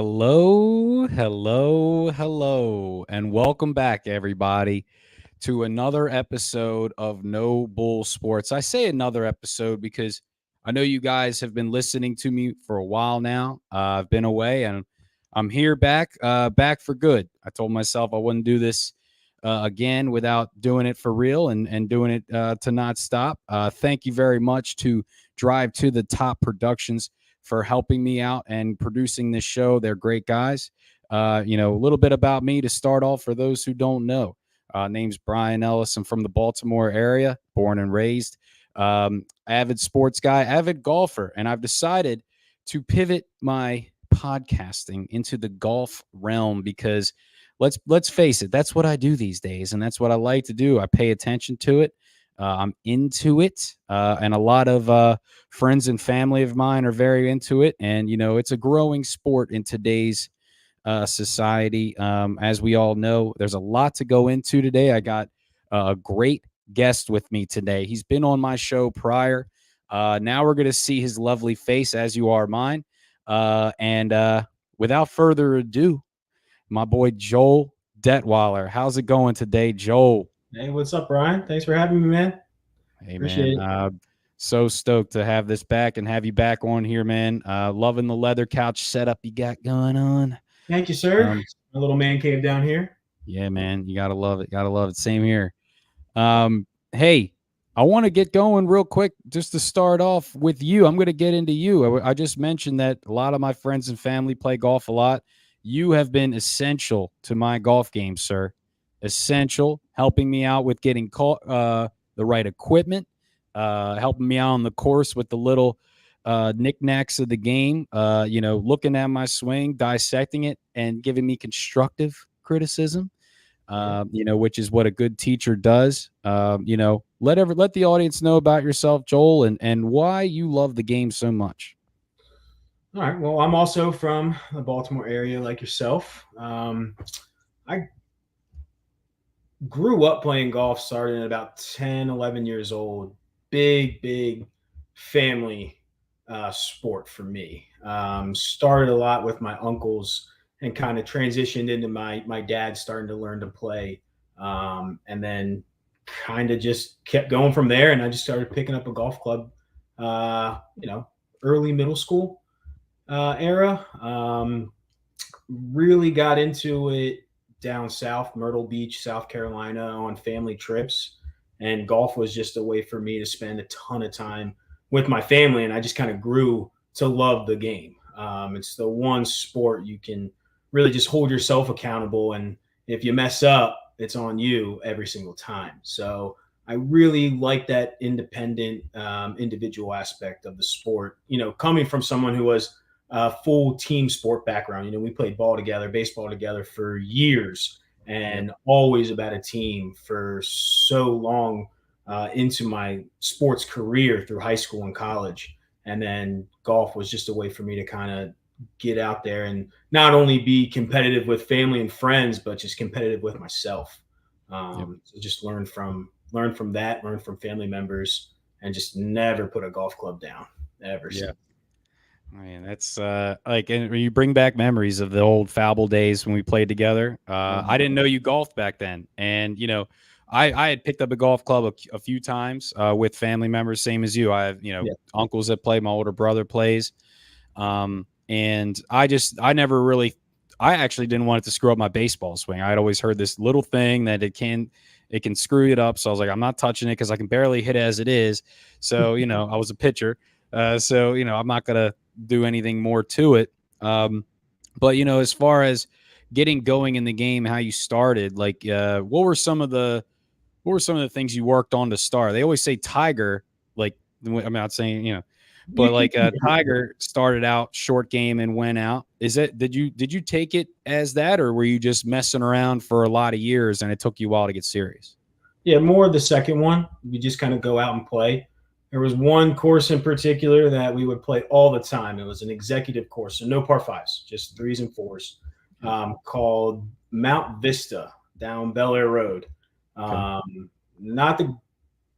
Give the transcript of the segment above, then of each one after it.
Hello, hello, hello, and welcome back, everybody, to another episode of No Bull Sports. I say another episode because I know you guys have been listening to me for a while now. I've been away, and I'm here back for good. I told myself I wouldn't do this again without doing it for real and doing it to not stop. Thank you very much to Drive to the Top Productions for helping me out and producing this show. They're great guys. A little bit about me to start off for those who don't know. Name's Brian Ellis. I'm from the Baltimore area, born and raised. Avid sports guy, avid golfer, and I've decided to pivot my podcasting into the golf realm because let's face it, that's what I do these days, and that's what I like to do. I pay attention to it. I'm into it, and a lot of friends and family of mine are very into it. And it's a growing sport in today's society. As we all know, there's a lot to go into today. I got a great guest with me today. He's been on my show prior. Now we're going to see his lovely face, as you are mine. And without further ado, my boy Joel Detweiler. How's it going today, Joel? Hey, what's up, Brian? Thanks for having me, man. Hey, Appreciate man. it. So stoked to have this back and have you back on here, man. Loving the leather couch setup you got going on. Thank you, sir. Um, My little man cave down here. yeah, man. You got to love it. Got to love it. Same here. Hey, I want to get going real quick just to start off with you. I'm going to get into you. I just mentioned that a lot of my friends and family play golf a lot. You have been essential to my golf game, sir. Essential, helping me out with getting the right equipment, helping me out on the course with the little knickknacks of the game, looking at my swing, dissecting it, and giving me constructive criticism, which is what a good teacher does. Let the audience know about yourself, Joel, and why you love the game so much. All right. Well, I'm also from the Baltimore area, like yourself. I grew up playing golf, started at about 10, 11 years old. Big family sport for me. Started a lot with my uncles and kind of transitioned into my dad starting to learn to play. And then kind of just kept going from there. And I just started picking up a golf club, early middle school era. Really got into it down south, Myrtle Beach, South Carolina, on family trips. And golf was just a way for me to spend a ton of time with my family. And I just kind of grew to love the game. It's the one sport you can really just hold yourself accountable. And if you mess up, it's on you every single time. So I really like that independent, individual aspect of the sport. Coming from someone who was a full team sport background. We played ball together, baseball together for years, and always about a team for so long into my sports career through high school and college. And then golf was just a way for me to kind of get out there and not only be competitive with family and friends, but just competitive with myself. So just learn from that, learn from family members, and just never put a golf club down ever. Yeah. Man, that's and you bring back memories of the old Fable days when we played together. I didn't know you golfed back then, and I had picked up a golf club a few times with family members, same as you. I have uncles that play. My older brother plays, and I never really. I actually didn't want it to screw up my baseball swing. I had always heard this little thing that it can screw it up. So I was like, I'm not touching it because I can barely hit it as it is. So I was a pitcher. So I'm not gonna do anything more to it. But as far as getting going in the game, how you started, like what were some of the things you worked on to start? They always say Tiger, like I'm not saying but like Tiger started out short game and went out. Did you take it as that, or were you just messing around for a lot of years and it took you a while to get serious? Yeah, more of the second one. We just kind of go out and play. There was one course in particular that we would play all the time. It was an executive course, so no par fives, just threes and fours, called Mount Vista down Bel Air Road. Not the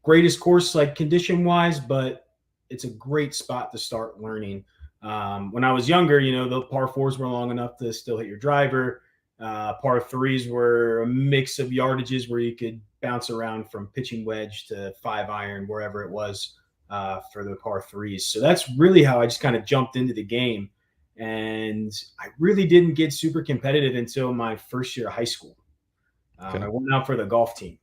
greatest course, like condition wise, but it's a great spot to start learning. When I was younger, the par fours were long enough to still hit your driver. Par threes were a mix of yardages where you could bounce around from pitching wedge to 5-iron, wherever it was for the par threes. So that's really how I just kind of jumped into the game. And I really didn't get super competitive until my first year of high school. Okay. I went out for the golf team.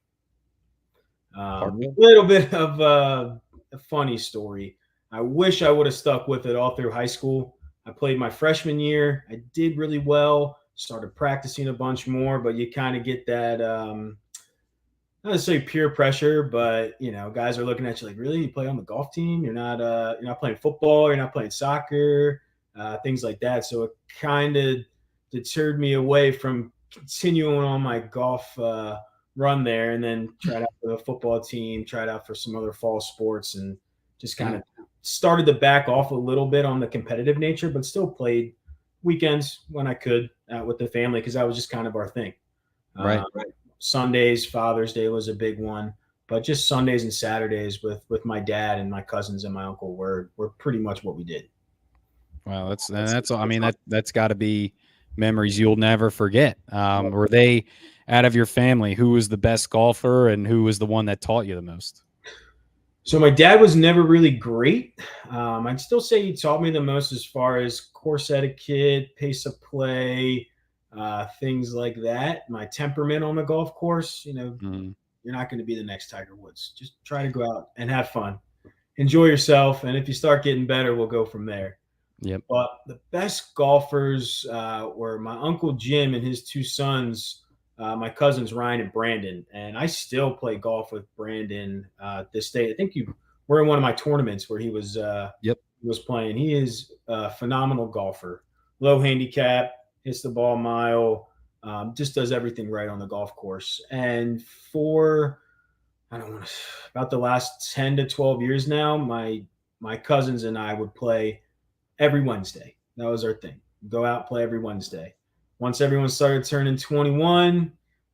A Perfect. little bit of a funny story. I wish I would have stuck with it all through high school. I played my freshman year. I did really well. Started practicing a bunch more, but you kind of get that not necessarily peer pressure, but guys are looking at you like, really? You play on the golf team? You're not playing football. You're not playing soccer. Things like that. So it kind of deterred me away from continuing on my golf run there, and then tried out for the football team, tried out for some other fall sports, and just kind of started to back off a little bit on the competitive nature, but still played weekends when I could with the family because that was just kind of our thing. Right. Sundays, Father's Day was a big one, but just Sundays and Saturdays with my dad and my cousins and my uncle were pretty much what we did. Wow, that's I mean that's got to be memories you'll never forget. Were they out of your family? Who was the best golfer, and who was the one that taught you the most? So my dad was never really great. I'd still say he taught me the most as far as course etiquette, pace of play, things like that. My temperament on the golf course, you're not going to be the next Tiger Woods. Just try to go out and have fun, enjoy yourself, and if you start getting better, we'll go from there. Yep. But the best golfers were my uncle Jim and his two sons, my cousins Ryan and Brandon. And I still play golf with Brandon this day. I think you were in one of my tournaments where he was playing. He is a phenomenal golfer, low handicap, hits the ball a mile, just does everything right on the golf course. And for about the last 10 to 12 years now, my cousins and I would play every Wednesday. That was our thing. Go out, play every Wednesday. Once everyone started turning 21,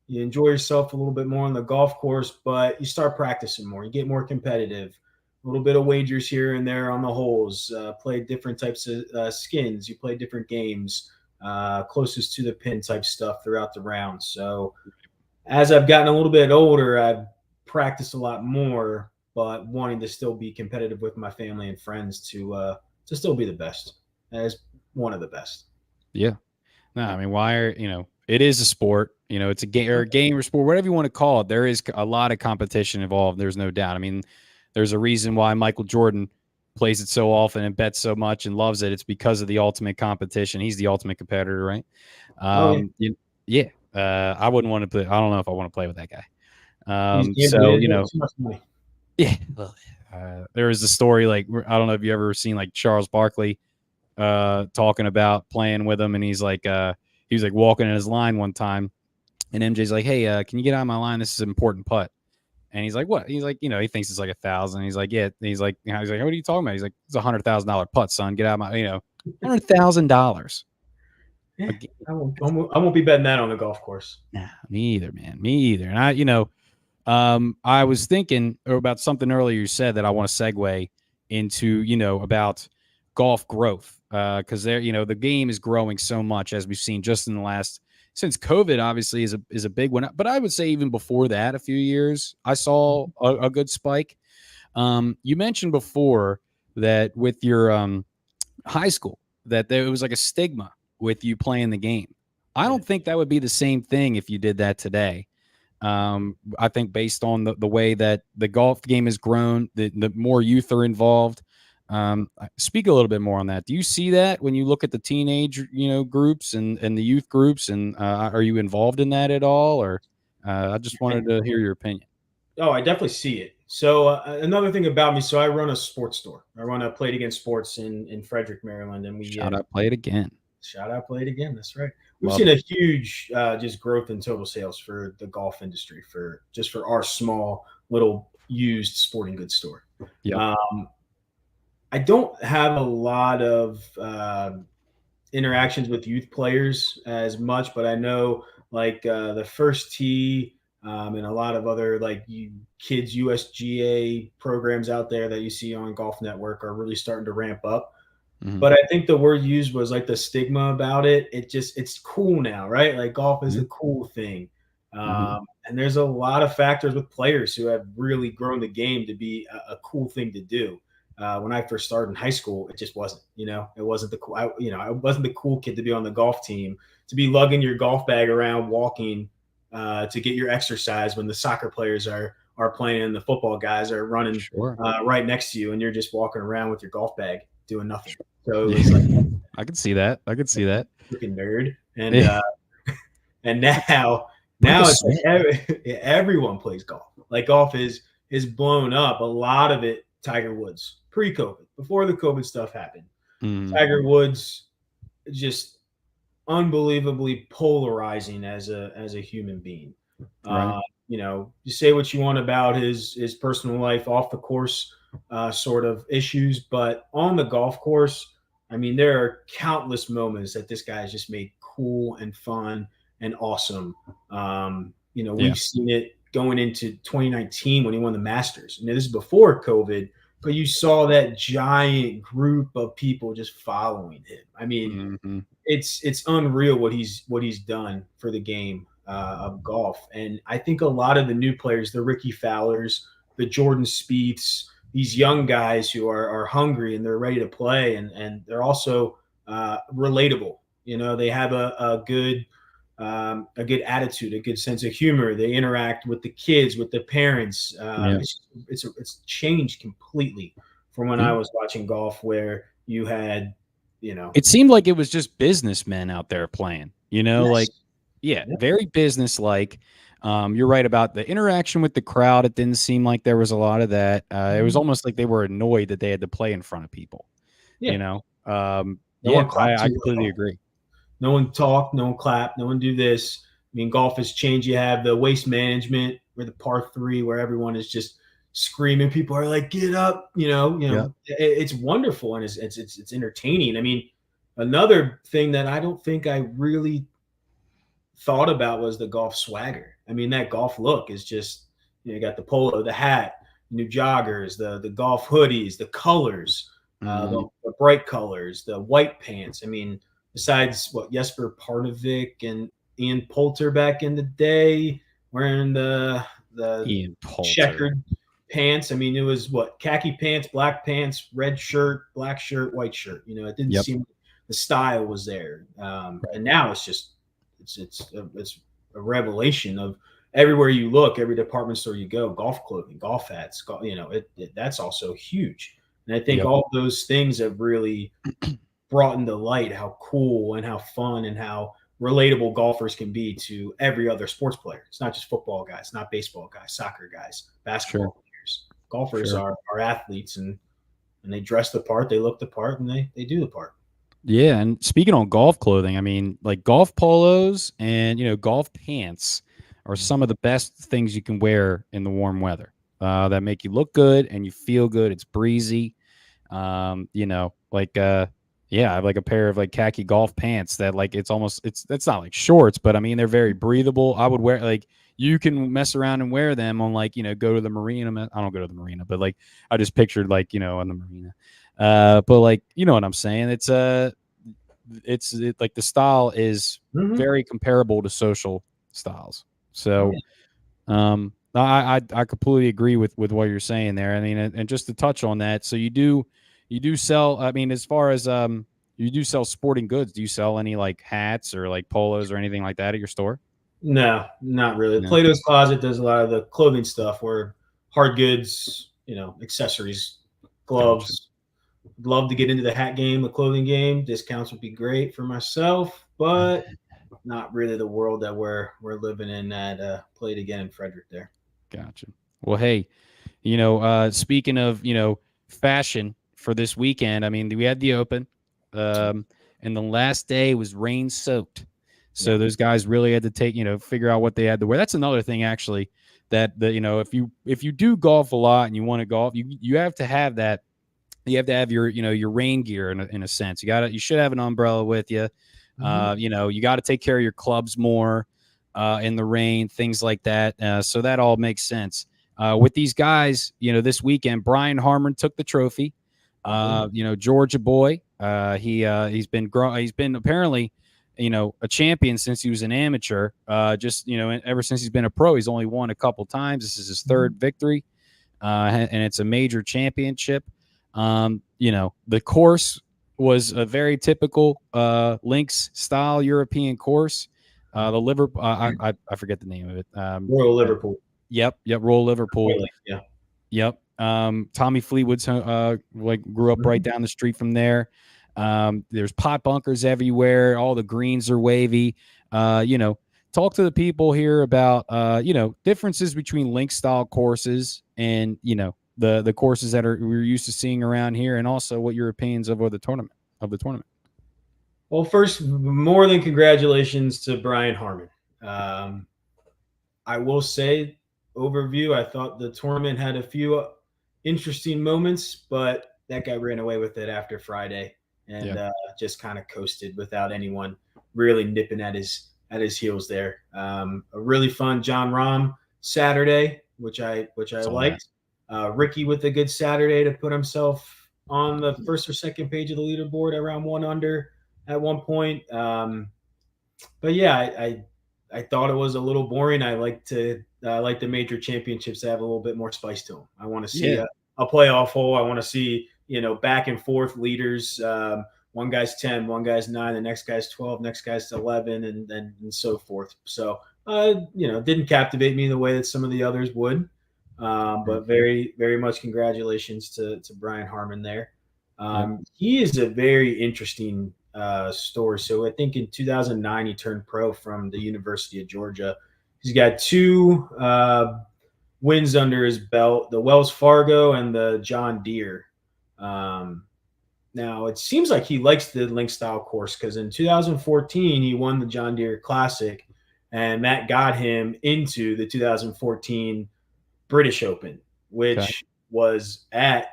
you enjoy yourself a little bit more on the golf course, but you start practicing more. You get more competitive. A little bit of wagers here and there on the holes. Play different types of skins. You play different games, closest to the pin type stuff throughout the round. So as I've gotten a little bit older, I've practiced a lot more, but wanting to still be competitive with my family and friends to still be the best, as one of the best. Yeah. No, I mean, it is a sport, it's a game or a game or sport, whatever you want to call it. There is a lot of competition involved. There's no doubt. I mean, there's a reason why Michael Jordan plays it so often and bets so much and loves it. It's because of the ultimate competition. He's the ultimate competitor, right? I wouldn't want to play. I don't know if I want to play with that guy. Yeah. There was a story, like, I don't know if you ever seen like Charles Barkley talking about playing with him, and he was like walking in his line one time, and MJ's like, "Hey, can you get out of my line? This is an important putt." And he's like, "What?" He's like, he thinks it's like 1,000. He's like, "Yeah." And he's like, "What are you talking about?" He's like, "It's $100,000 putt, son. Get out of my, $100,000." Yeah, I won't be betting that on the golf course. Nah, me either, man. Me either. And I was thinking about something earlier you said that I want to segue into, about golf growth. Because the game is growing so much, as we've seen just in the last, since COVID obviously is a big one. But I would say even before that, a few years, I saw a good spike. You mentioned before that with your high school, that there was like a stigma with you playing the game. I don't think that would be the same thing if you did that today. I think based on the way that the golf game has grown, the more youth are involved. Speak a little bit more on that. Do you see that when you look at the teenage, groups and the youth groups, and are you involved in that at all? Or I just wanted to hear your opinion. Oh, I definitely see it. So another thing about me, so I run a sports store. I run a Play It Again Sports in Frederick, Maryland, and we Shout out Play It Again. Shout out Play It Again. That's right. We've seen a huge just growth in total sales for the golf industry for our small little used sporting goods store. Yeah. I don't have a lot of interactions with youth players as much, but I know like the First Tee and a lot of other like kids USGA programs out there that you see on Golf Network are really starting to ramp up. Mhm. But I think the word used was like the stigma about it. It's cool now, right? Like golf is Yeah. a cool thing. Mhm. And there's a lot of factors with players who have really grown the game to be a cool thing to do. When I first started in high school, it just wasn't. It wasn't the cool. I wasn't the cool kid to be on the golf team, to be lugging your golf bag around, walking to get your exercise when the soccer players are playing and the football guys are running Sure. right next to you, and you're just walking around with your golf bag doing nothing. Sure. So it was like, Yeah. I could see that. I could see that. freaking nerd. And Yeah. and now Break a now it's like sweat. everyone plays golf. Like golf is blown up. A lot of it Tiger Woods pre-COVID, before the COVID stuff happened. Mhm. Tiger Woods just unbelievably polarizing as a human being. Right. You say what you want about his personal life off the course, sort of issues, but on the golf course, I mean, there are countless moments that this guy has just made cool and fun and awesome. Yeah. We've seen it going into 2019 when he won the Masters. This is before COVID, but you saw that giant group of people just following him. I mean, Mhm. it's unreal what he's done for the game of golf. And I think a lot of the new players, the Ricky Fowlers, the Jordan Spieths, these young guys who are hungry and they're ready to play, and they're also relatable. They have a good attitude, a good sense of humor. They interact with the kids, with the parents. Yeah. It's changed completely from when I Yeah. was watching golf, where you had, It seemed like it was just businessmen out there playing, yes, like, yeah, yeah, very business-like. You're right about the interaction with the crowd. It didn't seem like there was a lot of that. It was mhm, almost like they were annoyed that they had to play in front of people, yeah. No Yeah, one clapped I too completely loud. agree. No one talked. No one clapped. No one do this. I mean, golf has changed. You have the waste management, where the par three, where everyone is just screaming. People are like, "Get up!" Yeah. It's wonderful and it's entertaining. I mean, another thing that I don't think I really thought about was the golf swagger. I mean, that golf look is just, you got the polo, the hat, new joggers, the golf hoodies, the colors, Mhm. the bright colors, the white pants. I mean, besides what Jesper Parnevik and Ian Poulter back in the day wearing the Ian Poulter. checkered pants. I mean, it was what, khaki pants, black pants, red shirt, black shirt, white shirt. It didn't Yep. seem the style was there. And now it's just it's a revelation of everywhere you look, every department store you go, golf clothing, golf hats, that's also huge. And I think Yep. all those things have really brought into light how cool and how fun and how relatable golfers can be to every other sports player. It's not just football guys, not baseball guys, soccer guys, Sure. basketball players. Golfers Sure. are athletes, and they dress the part, they look the part, and they do the part. Yeah, and speaking on golf clothing, I mean, like golf polos and golf pants are some of the best things you can wear in the warm weather. That make you look good and you feel good. It's breezy. Like yeah, I have like a pair of like khaki golf pants that like it's not like shorts, but I mean they're very breathable. I would wear like you can mess around and wear them on like go to the marina. I don't go to the marina, but like I just pictured like on the marina. But like you know what I'm saying? Like the style is Mm-hmm. very comparable to social styles. Oh So yeah. I completely agree with what you're saying there. I mean, and just to touch on that, so you do sell. I mean, as far as you do sell sporting goods. Do you sell any like hats or like polos or anything like that at your store? No, not really. No, Plato's Closet does a lot of the clothing stuff, where hard goods, accessories, gotcha. gloves. Love to get into the hat game, the clothing game. Discounts would be great for myself, but not really the world that we're living in at Play It Again in Frederick there. Gotcha. Well, hey, speaking of fashion for this weekend, I mean we had the Open, and the last day was rain soaked, so Yeah. those guys really had to figure out what they had to wear. That's another thing actually that if you do golf a lot and you want to golf, you have to have that. You have to have your rain gear in a sense. You should have an umbrella with you. Mhm. You got to take care of your clubs more in the rain, things like that. So that all makes sense. With these guys, this weekend, Brian Harmon took the trophy. Oh, yeah. Georgia boy. He's been apparently, a champion since he was an amateur. Just ever since he's been a pro, he's only won a couple times. This is his third victory, and it's a major championship. The course was a very typical links style European course. The Liverpool, I forget the name of it. Royal Liverpool. Yep, Royal Liverpool. Really, yeah. Yep. Tommy Fleetwood's grew up right down the street from there. There's pot bunkers everywhere. All the greens are wavy. Talk to the people here about differences between link style courses and the courses that we're used to seeing around here, and also what your opinions of the tournament. Well, first, more than congratulations to Brian Harmon. I will say, overview, I thought the tournament had a few interesting moments, but that guy ran away with it after Friday and just kind of coasted without anyone really nipping at his heels there. A really fun John Rahm Saturday, which I liked. Ricky with a good Saturday to put himself on the first or second page of the leaderboard around 1 under at one point. But yeah, I thought it was a little boring. I like the major championships to have a little bit more spice to them. I want to see a playoff hole. I want to see, back and forth leaders. One guy's 10, one guy's 9, the next guy's 12, next guy's 11, and so forth. So, didn't captivate me the way that some of the others would. But very, very much congratulations to Brian Harmon there. He is a very interesting story. So I think in 2009 he turned pro from the University of Georgia. He's got 2 wins under his belt: the Wells Fargo and the John Deere. Now it seems like he likes the link style course, because in 2014 he won the John Deere Classic, and that got him into the 2014 British Open, which was at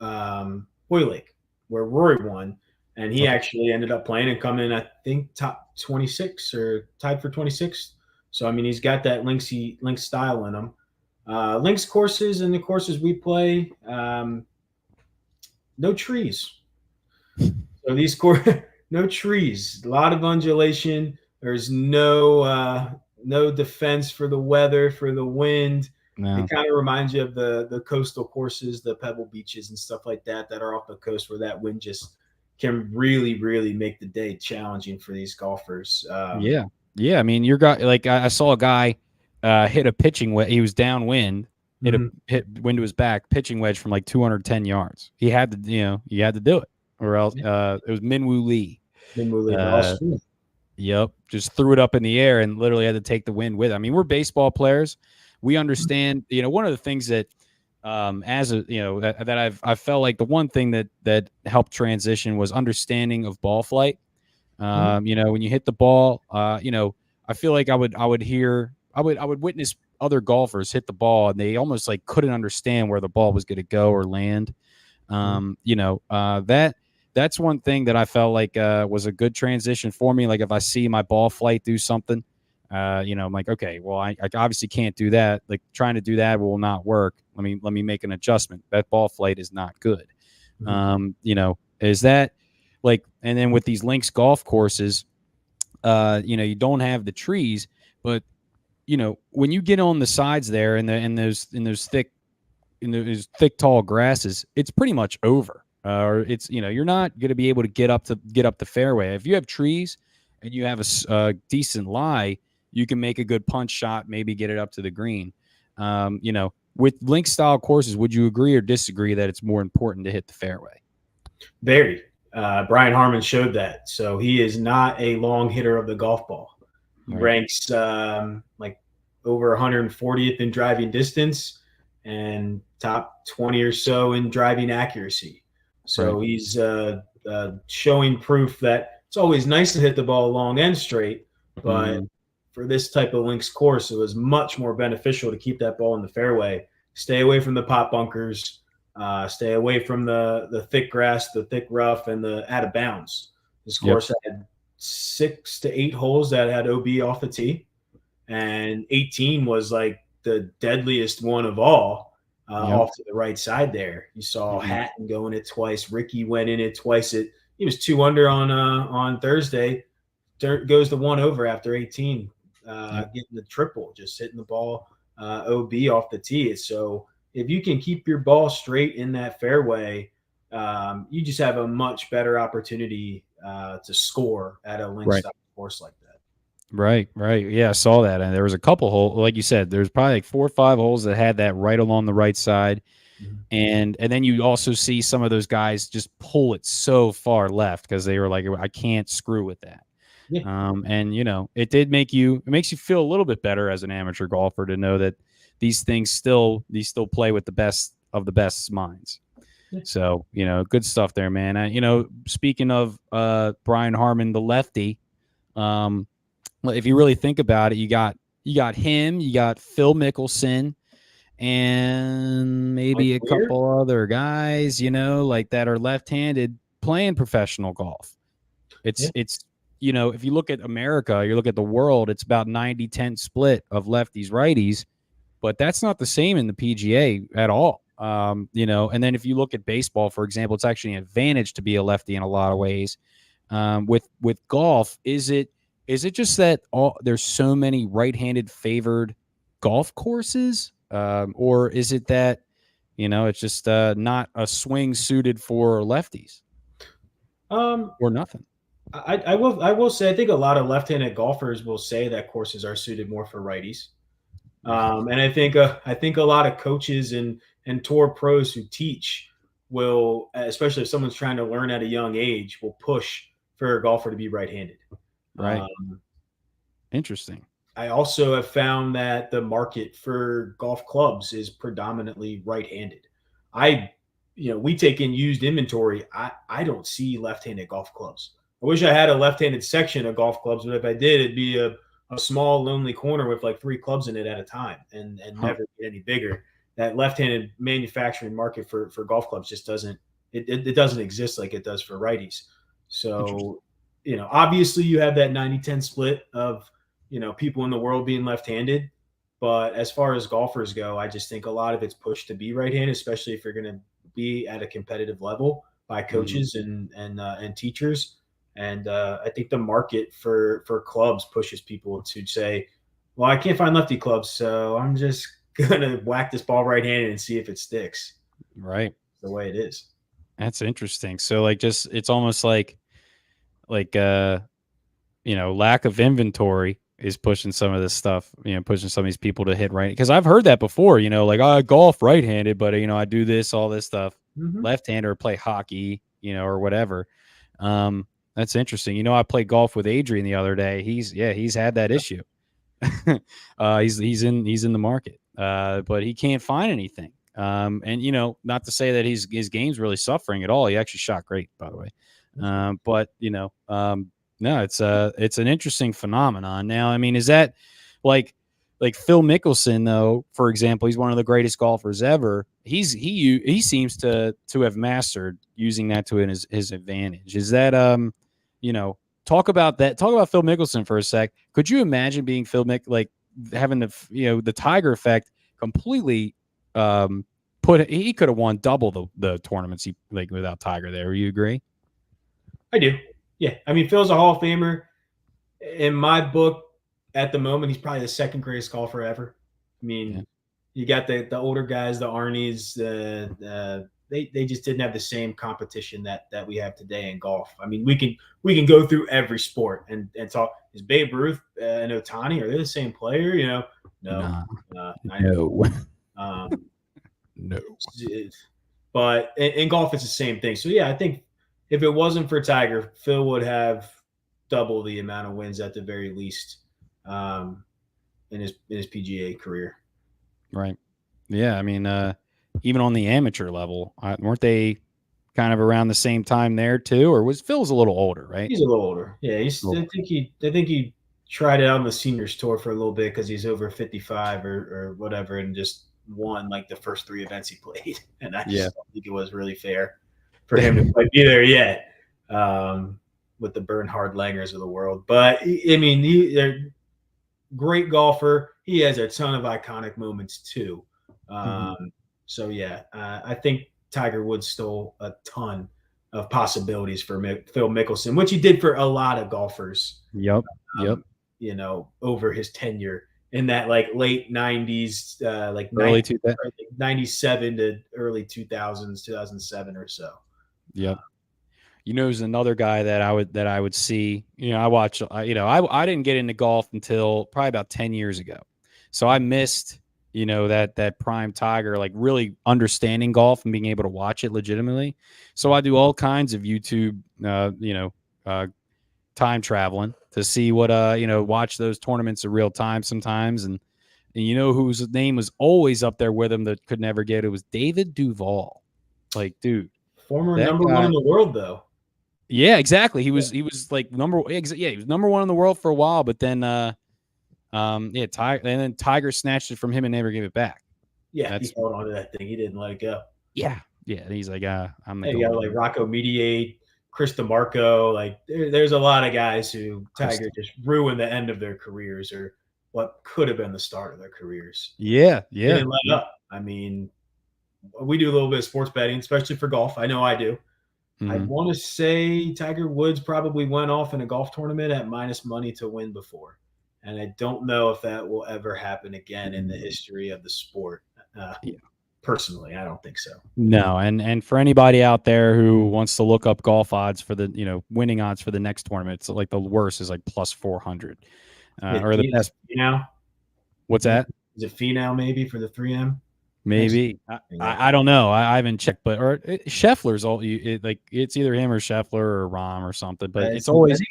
Hoylake, where Rory won. And he actually ended up playing and coming in, I think, top 26 or tied for 26th. So, I mean, he's got that links style in him. Links courses and the courses we play, no trees. So these no trees, a lot of undulation. There's no defense for the weather, for the wind. No. It kind of reminds you of the coastal courses, the pebble beaches and stuff like that are off the coast, where that wind just can really, really make the day challenging for these golfers. Yeah. I mean, I saw a guy hit a pitching wedge. He was downwind, hit wind to his back, pitching wedge from like 210 yards. He had to, do it, or else it was Minwoo Lee. Yep, just threw it up in the air and literally had to take the wind with it. I mean, we're baseball players. We understand, one of the things that, that I've felt like the one thing that helped transition was understanding of ball flight. When you hit the ball, I feel like I would witness other golfers hit the ball and they almost like couldn't understand where the ball was going to go or land. That's one thing that I felt like was a good transition for me. Like if I see my ball flight do something, I'm like, okay, well, I obviously can't do that. Like trying to do that will not work. Let me make an adjustment. That ball flight is not good. Is that like, and then with these links golf courses, you don't have the trees, but when you get on the sides there and those thick tall grasses, it's pretty much over. Or it's, you're not going to be able to get up the fairway. If you have trees and you have a decent lie, you can make a good punch shot, maybe get it up to the green. With link style courses, would you agree or disagree that it's more important to hit the fairway? Very. Brian Harmon showed that. So he is not a long hitter of the golf ball. He ranks like over 140th in driving distance and top 20 or so in driving accuracy. So he's showing proof that it's always nice to hit the ball long and straight, but for this type of links course, it was much more beneficial to keep that ball in the fairway, stay away from the pot bunkers, stay away from the thick grass, the thick rough, and the out of bounds. This course had 6 to 8 holes that had OB off the tee, and 18 was like the deadliest one of all, off to the right side there. You saw Hatton go in it twice. Ricky went in it twice. It he was 2 under on Thursday. Goes to 1 over after 18, Yep. getting the triple, just hitting the ball OB off the tee. So if you can keep your ball straight in that fairway, you just have a much better opportunity to score at a link Right. style course like that. Right, right. Yeah, I saw that. And there was a couple holes, like you said, there's probably like 4 or 5 holes that had that right along the right side. Mhm. And then you also see some of those guys just pull it so far left because they were like, I can't screw with that. Yeah. And it makes you feel a little bit better as an amateur golfer to know that these still play with the best of the best minds. Yeah. So, good stuff there, man. Speaking of Brian Harmon, the lefty, if you really think about it, you got him, you got Phil Mickelson, and Like maybe a weird. couple other guys, like that are left-handed playing professional golf. Yeah. It's if you look at America, you look at the world, it's about 90-10 split of lefties, righties, but that's not the same in the PGA at all. And then if you look at baseball, for example, it's actually an advantage to be a lefty in a lot of ways. With golf, is it just that there's so many right-handed favored golf courses, or is it that it's just not a swing suited for lefties, Um, or nothing? I will say I think a lot of left-handed golfers will say that courses are suited more for righties. And I think a lot of coaches and tour pros who teach will, especially if someone's trying to learn at a young age, will push for a golfer to be right-handed. Right. Um, Interesting. I also have found that the market for golf clubs is predominantly right-handed. We take in used inventory. I don't see left-handed golf clubs. I wish I had a left-handed section of golf clubs, but if I did, it'd be a small, lonely corner with like 3 clubs in it at a time and Huh. never get any bigger. That left-handed manufacturing market for golf clubs just doesn't doesn't exist like it does for righties. Interesting. So, obviously you have that 90-10 split of people in the world being left-handed. But as far as golfers go, I just think a lot of it's pushed to be right-handed, especially if you're going to be at a competitive level by Mhm. coaches and teachers. And I think the market for clubs pushes people to say, "Well, I can't find lefty clubs, so I'm just gonna whack this ball right-handed and see if it sticks." Right. The way it is. That's interesting. So like just it's almost like lack of inventory is pushing some of this stuff, pushing some of these people to hit right. Because I've heard that before, like I golf right-handed, but I do all this stuff Mm-hmm. left-handed or play hockey, or whatever. That's interesting. I played golf with Adrian the other day. He's had that issue. He's in the market, but he can't find anything. And not to say that his game's really suffering at all. He actually shot great, by the way. But no, it's an interesting phenomenon. Now, I mean, is that like Phil Mickelson though? For example, he's one of the greatest golfers ever. He seems to have mastered using that to his advantage. Is that talk about that? Talk about Phil Mickelson for a sec. Could you imagine being having the Tiger effect completely? He could have won double the tournaments he without Tiger there. You agree? I do. Yeah. I mean, Phil's a Hall of Famer. In my book, at the moment, he's probably the second greatest golfer ever. I mean, Yeah. you got the older guys, the Arnies, they just didn't have the same competition that we have today in golf. I mean, we can go through every sport and talk. Is Babe Ruth and Otani, are they the same player? No, Nah. I No. know. Um, No. but in golf, it's the same thing. So yeah, I think if it wasn't for Tiger, Phil would have double the amount of wins at the very least in his PGA career. Right. Yeah. I mean, even on the amateur level, weren't they kind of around the same time there too, or was Phil's a little older, right? He's a little older. Yeah, I think he tried it out on the seniors tour for a little bit because he's over 55 or whatever, and just won like the first 3 events he played. And I Yeah. just don't think it was really fair for him to quite be there yet with the Bernhard Langers of the world. But I mean, they're great golfer. He has a ton of iconic moments too. Mhm. So yeah, I think Tiger Woods stole a ton of possibilities for Phil Mickelson, which he did for a lot of golfers. Yep. Yep. You know, over his tenure in that like late 90s, like Early 97 to early 2000s, 2007 or so. Yep. You know, there's another guy that I would see. You know, I watch. You know, I didn't get into golf until probably about 10 years ago, so I missed, you know, that prime Tiger, like really understanding golf and being able to watch it legitimately. So I do all kinds of YouTube, you know, time traveling to see what you know, watch those tournaments in real time sometimes, and you know whose name was always up there with him that could never get it was David Duval. Like, dude, Former that number one guy. in the world, though. Yeah, exactly. He was like yeah, he was number one in the world for a while, but then yeah, Tiger, and then Tiger snatched it from him and never gave it back. Yeah, he That's held on to that thing. He didn't let it go. yeah. And he's like, I'm the Hey, you got golden like Rocco Mediate, Chris DeMarco. Like there's a lot of guys who Tiger just ruined the end of their careers or what could have been the start of their careers. Yeah, They didn't let up. I mean, we do a little bit of sports betting, especially for golf. I know I do. I want to say Tiger Woods probably went off in a golf tournament at minus money to win before. And I don't know if that will ever happen again in the history of the sport. Yeah. Personally, I don't think so. No, and for anybody out there who wants to look up golf odds for the, you know, winning odds for the next tournament, it's like the worst is like plus 400, or the best. Now, What's that? is it Finau maybe for the 3M? Maybe I don't know. I haven't checked, but or Scheffler's all like it's either him or Scheffler or Rahm or something. But it's always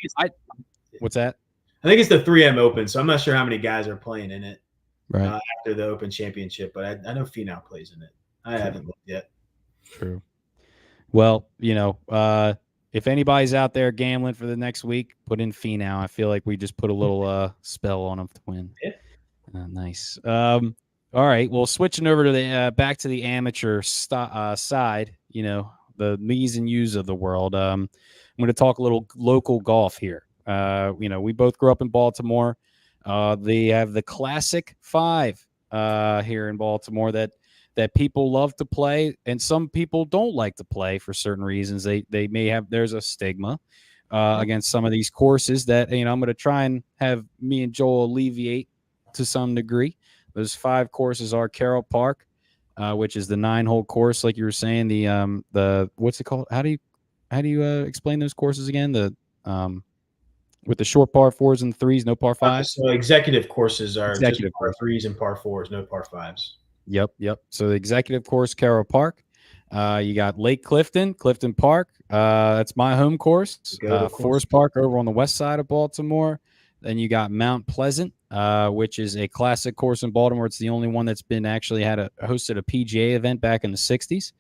what's that? I think it's the 3M Open, so I'm not sure how many guys are playing in it after the Open Championship. But I know Finau plays in it. I haven't looked yet. True. Well, you know, if anybody's out there gambling for the next week, put in Finau. I feel like we just put a little spell on him to win. Yeah. Nice. All right. Well, switching over to the back to the amateur side, you know, the me's and you's of the world. I'm going to talk a little local golf here. You know, we both grew up in Baltimore. They have the Classic 5 here in Baltimore that people love to play, and some people don't like to play for certain reasons. They may have, there's a stigma against some of these courses that, you know, I'm going to try and have me and Joel alleviate to some degree. Those 5 courses are Carroll Park, which is the 9-hole course, like you were saying. The what's it called? How do you explain those courses again? The with the short par 4s and 3s, no par 5s. So executive courses are executive just par 3s and par 4s, no par 5s. Yep. So the executive course, Carroll Park. You got Lake Clifton Park. That's my home course. Forest Park over on the west side of Baltimore. Then you got Mount Pleasant, which is a classic course in Baltimore. It's the only one that's been actually hosted a PGA event back in the 60s.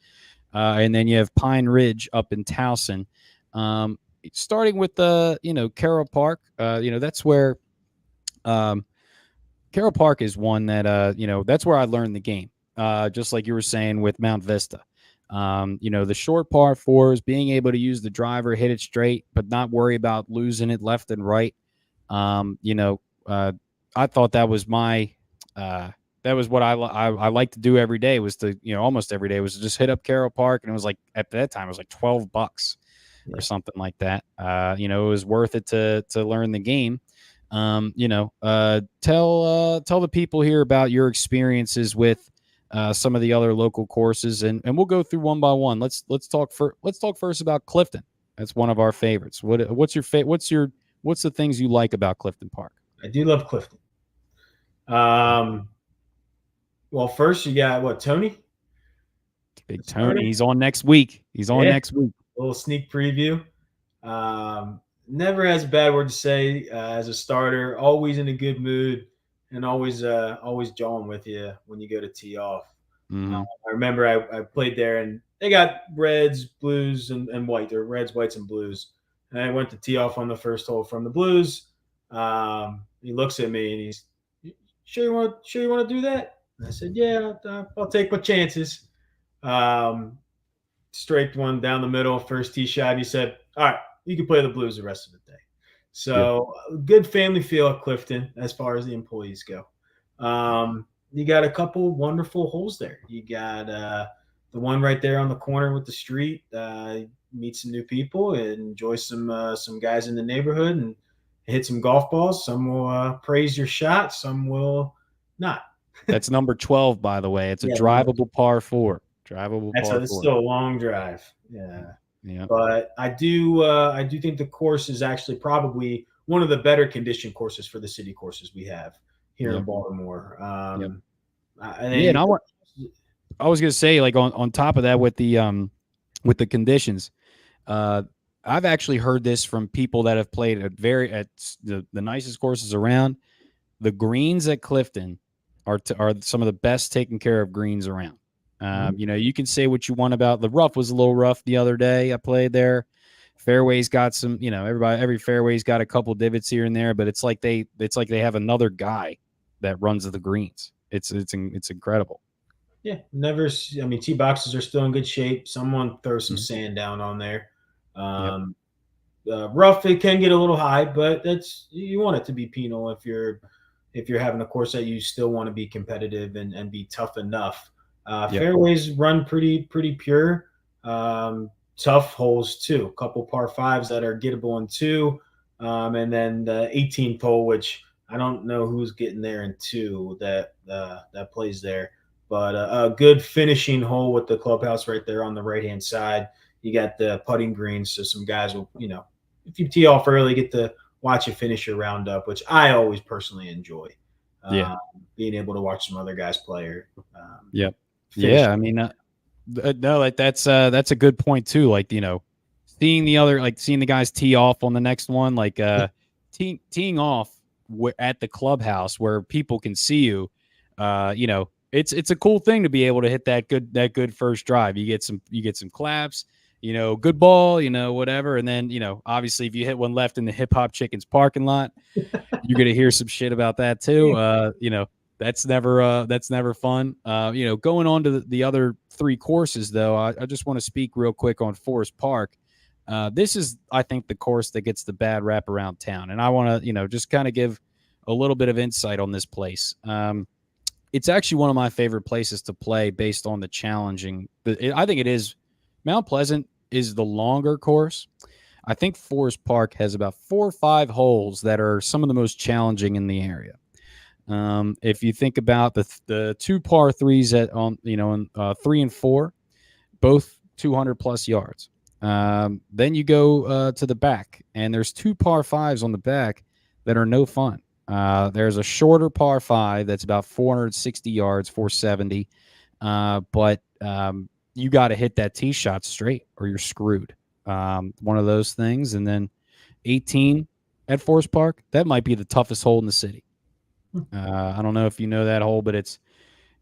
And then you have Pine Ridge up in Towson. Starting with you know, Carroll Park, you know, that's where Carroll Park is one that, you know, that's where I learned the game. Just like you were saying with Mount Vista. You know, the short par 4s, being able to use the driver, hit it straight, but not worry about losing it left and right. You know, I thought that was that was what I like to do every day, was to, you know, almost every day was to just hit up Carroll Park. And it was like, at that time, it was like $12 or something like that. You know, it was worth it to learn the game. You know, tell the people here about your experiences with some of the other local courses, and we'll go through one by one. Let's talk first about Clifton. That's one of our favorites. What's the things you like about Clifton Park? I do love Clifton. Well, first you got Tony? Big Tony. He's on next week. Next week. A little sneak preview. Never has a bad word to say as a starter. Always in a good mood, and always jawing with you when you go to tee off. Mm-hmm. I remember I played there, and they got reds, blues, and white. They're reds, whites, and blues. And I went to tee off on the first hole from the blues. He looks at me and he's, sure you want to do that? And I said, yeah, I'll take my chances. Straight one down the middle, first tee shot. He said, all right, you can play the blues the rest of the day. So good family feel at Clifton as far as the employees go. You got a couple wonderful holes there. You got the one right there on the corner with the street. Meet some new people and enjoy some guys in the neighborhood and hit some golf balls. Some will praise your shot, some will not. That's number 12, by the way. It's a Yeah, drivable par 4. Drivable par it's 4. still a long drive. Yeah. Yeah. But I do think the course is actually probably one of the better conditioned courses for the city courses we have here in Baltimore. Yep. I Yeah, and think I was gonna say, like, on top of that, with the conditions, I've actually heard this from people that have played at the nicest courses around. The greens at Clifton are some of the best taken care of greens around. You know, you can say what you want about the rough. Was a little rough the other day. I played there. Fairway's got some, you know, every fairway's got a couple divots here and there, but it's like they have another guy that runs the greens. It's incredible. yeah, never. I mean, tee boxes are still in good shape. Someone throw some sand down on there. Yep. Rough, it can get a little high, but you want it to be penal if you're having a course that you still want to be competitive and be tough enough. Fairways run pretty pure. Tough holes too. A couple par fives that are gettable in 2, and then the 18th hole, which I don't know who's getting there in 2 that plays there, but a good finishing hole with the clubhouse right there on the right hand side. You got the putting greens, so some guys will, you know, if you tee off early, get to watch a finish your round up, which I always personally enjoy. Being able to watch some other guys play. Yeah, I mean, no, like that's a good point too. Like, you know, seeing the guys tee off on the next one, like teeing off at the clubhouse where people can see you. You know, it's a cool thing to be able to hit that good first drive. You get some claps. You know, good ball, you know, whatever. And then, you know, obviously if you hit one left in the Hip Hop Chicken's parking lot, you're going to hear some shit about that too. You know, that's never fun. You know, going on to the other 3 courses though, I just want to speak real quick on Forest Park. This is, I think, the course that gets the bad rap around town. And I want to, you know, just kind of give a little bit of insight on this place. It's actually one of my favorite places to play based on the challenging. I think it is. Mount Pleasant is the longer course. I think Forest Park has about 4 or 5 holes that are some of the most challenging in the area. If you think about the 2 par 3s in 3 and 4, both 200 plus yards. Then you go to the back, and there's 2 par 5s on the back that are no fun. There's a shorter par 5 that's about 460 yards, 470, but you got to hit that tee shot straight or you're screwed. One of those things. And then 18 at Forest Park, that might be the toughest hole in the city. I don't know if you know that hole, but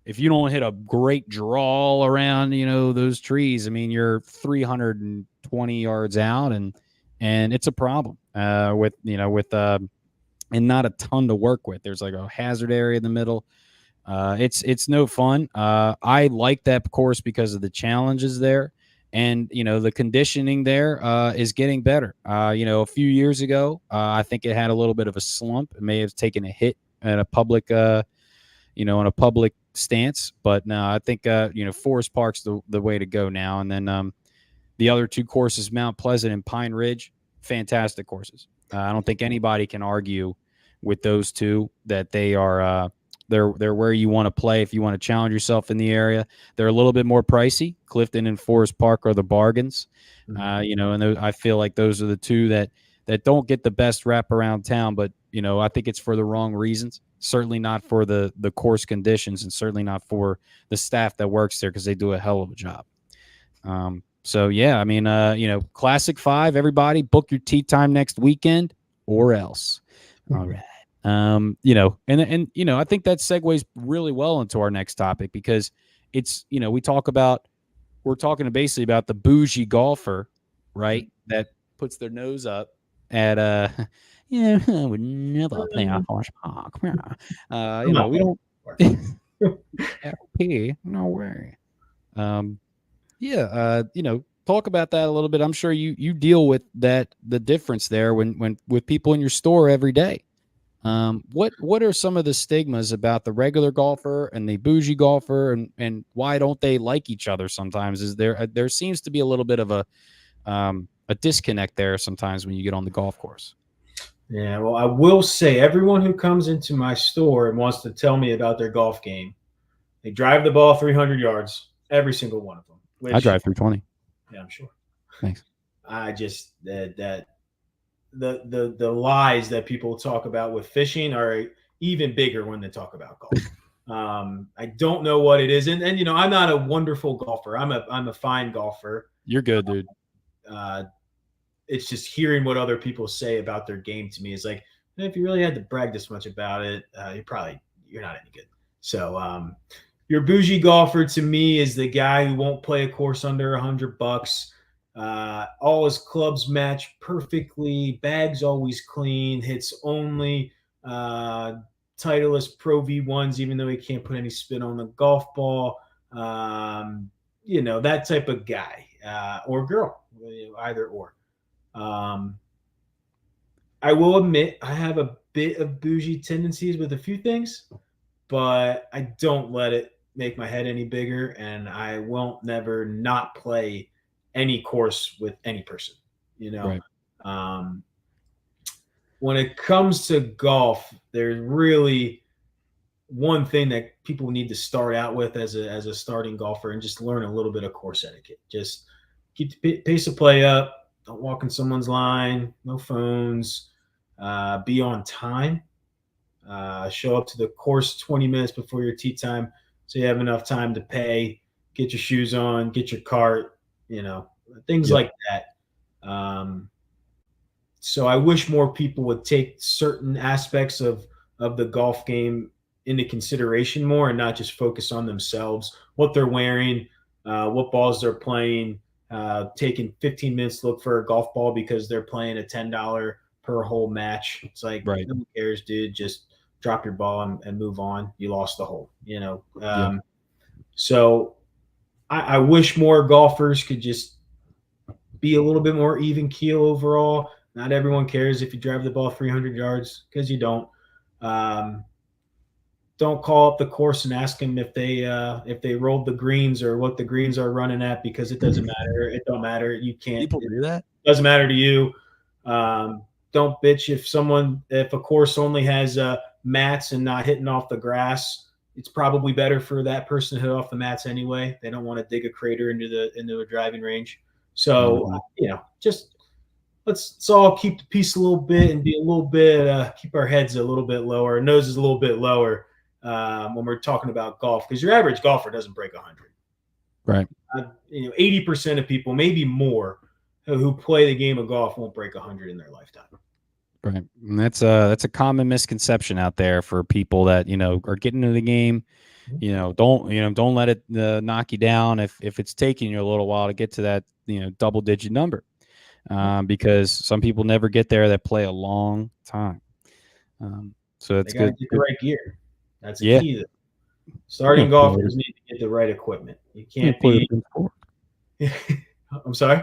if you don't hit a great draw around, you know, those trees, I mean, you're 320 yards out, and it's a problem with and not a ton to work with. There's like a hazard area in the middle. It's no fun. I like that course because of the challenges there, and you know the conditioning there is getting better. You know, a few years ago, I think it had a little bit of a slump. It may have taken a hit in a public, in a public stance, but no, I think Forest Park's the way to go now. And then the other 2 courses, Mount Pleasant and Pine Ridge, fantastic courses. I don't think anybody can argue with those 2 that they are. They're where you want to play if you want to challenge yourself in the area. They're a little bit more pricey. Clifton and Forest Park are the bargains. And I feel like those are the 2 that don't get the best rap around town. But I think it's for the wrong reasons. Certainly not for the course conditions, and certainly not for the staff that works there, because they do a hell of a job. So yeah, I mean, Classic 5. Everybody, book your tee time next weekend, or else. All right. And I think that segues really well into our next topic, because it's, we're talking basically about the bougie golfer, right? That puts their nose up at, I would never play a horse park. We don't, LP, no way. Talk about that a little bit. I'm sure you deal with the difference there when with people in your store every day. What are some of the stigmas about the regular golfer and the bougie golfer, and why don't they like each other sometimes? Is there seems to be a little bit of a disconnect there sometimes when you get on the golf course. Yeah, well, I will say everyone who comes into my store and wants to tell me about their golf game, they drive the ball 300 yards, every single one of them. I Which, drive 320. yeah, I'm sure. Thanks. I just that the lies that people talk about with fishing are even bigger when they talk about golf. I don't know what it is, and I'm not a wonderful golfer. I'm a fine golfer. You're good, dude. Uh, it's just hearing what other people say about their game to me is like, if you really had to brag this much about it, you're not any good. So your bougie golfer to me is the guy who won't play a course under $100. All his clubs match perfectly, bags always clean, hits only Titleist Pro V1s, even though he can't put any spin on the golf ball. That type of guy or girl, either or. I will admit I have a bit of bougie tendencies with a few things, but I don't let it make my head any bigger, and I won't never not play any course with any person. Right. When it comes to golf, there's really one thing that people need to start out with as a starting golfer and just learn a little bit of course etiquette. Just keep the pace of play up. Don't walk in someone's line. No phones. Be on time. Show up to the course 20 minutes before your tee time so you have enough time to pay. Get your shoes on. Get your cart. Things like that. So I wish more people would take certain aspects of the golf game into consideration more and not just focus on themselves, what they're wearing, what balls they're playing, taking 15 minutes to look for a golf ball because they're playing a $10 per hole match. It's like, right. Who cares, dude? Just drop your ball and move on. You lost the hole, So I wish more golfers could just be a little bit more even keel overall. Not everyone cares if you drive the ball 300 yards because you don't. Don't call up the course and ask them if they rolled the greens or what the greens are running at because it doesn't matter. It don't matter. You can't. People do that. It doesn't matter to you. Don't bitch if a course only has mats and not hitting off the grass. It's probably better for that person to hit off the mats anyway. They don't want to dig a crater into a driving range. So just let's all keep the peace a little bit and be a little bit keep our heads a little bit lower, our noses a little bit lower when we're talking about golf, because your average golfer doesn't break 100. Right. 80% of people, maybe more, who play the game of golf won't break 100 in their lifetime. Right. And that's a common misconception out there for people that, are getting into the game. Don't let it knock you down if it's taking you a little while to get to that, double digit number. Because some people never get there that play a long time. So that's good. Get the right gear. That's the key. Starting golfers need to get the right equipment. You can't be. I'm sorry.